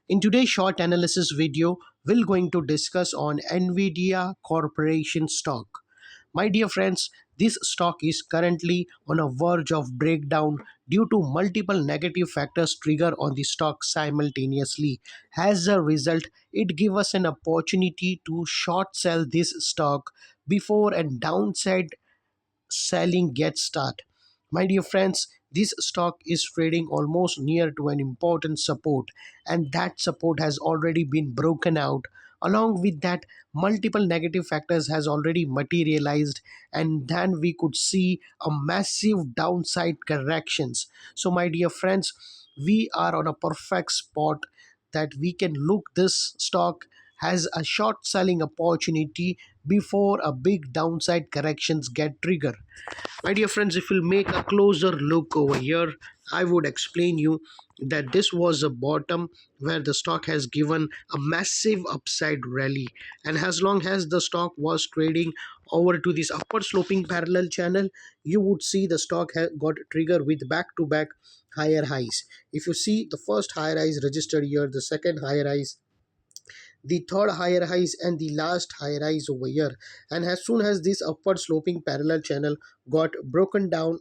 In today's short analysis video, we're going to discuss on Nvidia Corporation stock. My dear friends, this stock is currently on a verge of breakdown due to multiple negative factors trigger on the stock simultaneously. As a result, it gives us an opportunity to short sell this stock before a downside selling gets started. My dear friends, this stock is trading almost near to an important support, and that support has already been broken out. Along with that, multiple negative factors has already materialized, and then we could see a massive downside corrections. So my dear friends, we are on a perfect spot that we can look this stock has a short selling opportunity before a big downside corrections get triggered. My dear friends, if we'll make a closer look over here, I would explain you that this was a bottom where the stock has given a massive upside rally, and as long as the stock was trading over to this upper sloping parallel channel, you would see the stock got triggered with back to back higher highs. If you see the first higher rise registered here, the second higher rise, the third higher highs, and the last higher rise over here, and as soon as this upward sloping parallel channel got broken down,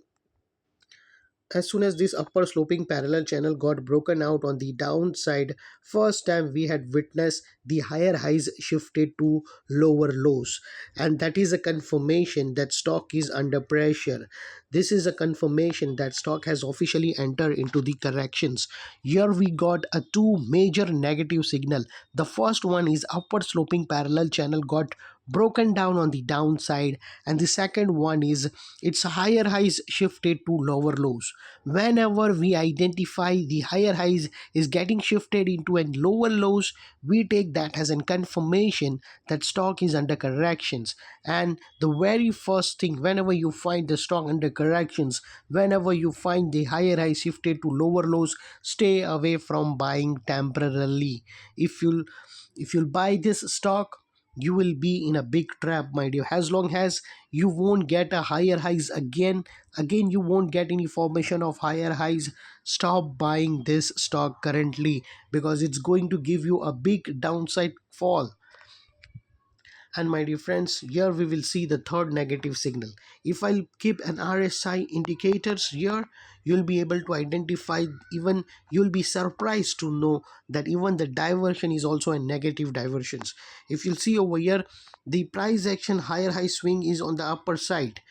as soon as this upper sloping parallel channel got broken out on the downside, first time we had witnessed the higher highs shifted to lower lows, and that is a confirmation that stock is under pressure. This is a confirmation that stock has officially entered into the corrections. Here we got a two major negative signal. The first one is upward sloping parallel channel got broken down on the downside, and the second one is its higher highs shifted to lower lows. Whenever we identify the higher highs is getting shifted into a lower lows, we take that as a confirmation that stock is under corrections. And the very first thing, whenever you find the stock under corrections, whenever you find the higher high shifted to lower lows, stay away from buying temporarily. If you'll buy this stock, you will be in a big trap, my dear. As long as you won't get a higher highs again you won't get any formation of higher highs, stop buying this stock currently, because it's going to give you a big downside fall. And my dear friends, here we will see the third negative signal. If I'll keep an RSI indicators here, you'll be able to identify, even you'll be surprised to know that even the diversion is also a negative diversions. If you'll see over here, the price action higher high swing is on the upper side,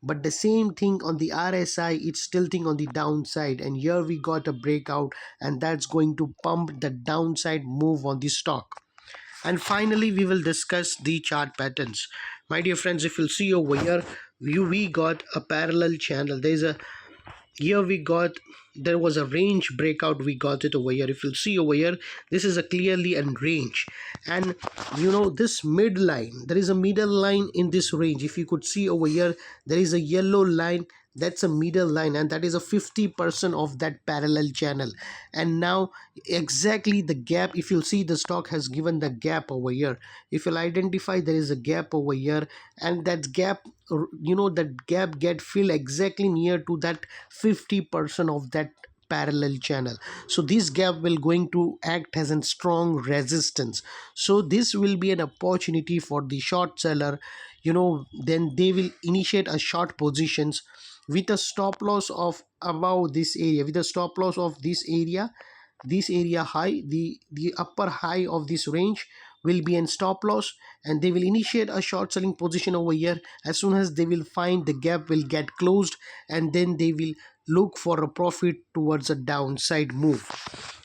but the same thing on the RSI, it's tilting on the downside, and here we got a breakout, and that's going to pump the downside move on the stock. And finally, we will discuss the chart patterns. My dear friends, if you'll see over here, we got a parallel channel. Here we got, there was a range breakout, we got it over here. If you'll see over here, this is a clearly a range, and this midline, there is a middle line in this range. If you could see over here, there is a yellow line, that's a middle line, and that is a 50% of that parallel channel. And now exactly the gap, if you'll see, the stock has given the gap over here. If you'll identify, there is a gap over here, and that gap, that gap get filled exactly near to that 50% of that parallel channel. So this gap will going to act as a strong resistance. So this will be an opportunity for the short seller. Then they will initiate a short positions with a stop loss of above this area, with a stop loss of this area high, the upper high of this range will be in stop loss, and they will initiate a short selling position over here. As soon as they will find the gap will get closed, and then they will look for a profit towards a downside move.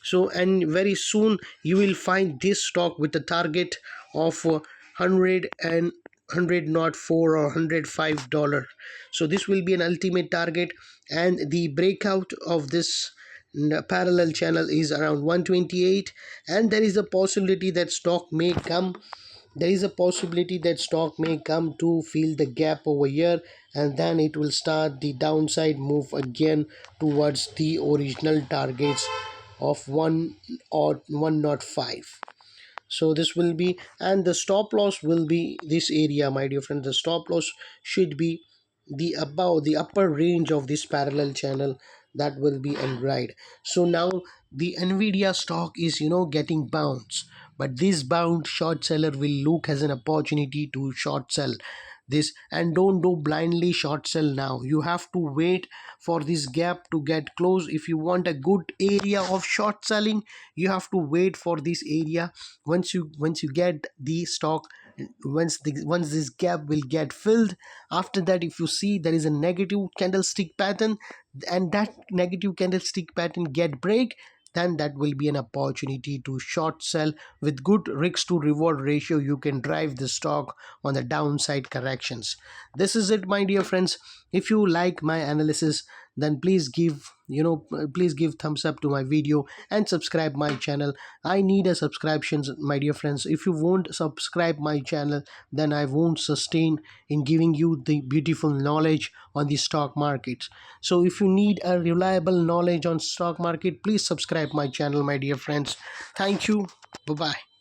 So, and very soon you will find this stock with a target of 100 and 104 or $105. So this will be an ultimate target, and the breakout of this parallel channel is around 128, and there is a possibility that stock may come, to fill the gap over here, and then it will start the downside move again towards the original targets of 1 or 105. So this will be, and the stop loss will be this area, my dear friend. The stop loss should be the above the upper range of this parallel channel. that will be in right. So now the Nvidia stock is getting bounced, but this bound short seller will look as an opportunity to short sell this, and don't do blindly short sell now. You have to wait for this gap to get closed. If you want a good area of short selling, you have to wait for this area. Once you get the stock, once this gap will get filled, after that, if you see there is a negative candlestick pattern, and that negative candlestick pattern get break, then that will be an opportunity to short sell. With good risk to reward ratio, you can drive the stock on the downside corrections. This is it, my dear friends. If you like my analysis, then please give thumbs up to my video and subscribe my channel. I need a subscriptions, my dear friends. If you won't subscribe my channel, then I won't sustain in giving you the beautiful knowledge on the stock markets. So if you need a reliable knowledge on stock market, please subscribe my channel, my dear friends. Thank you. Bye bye.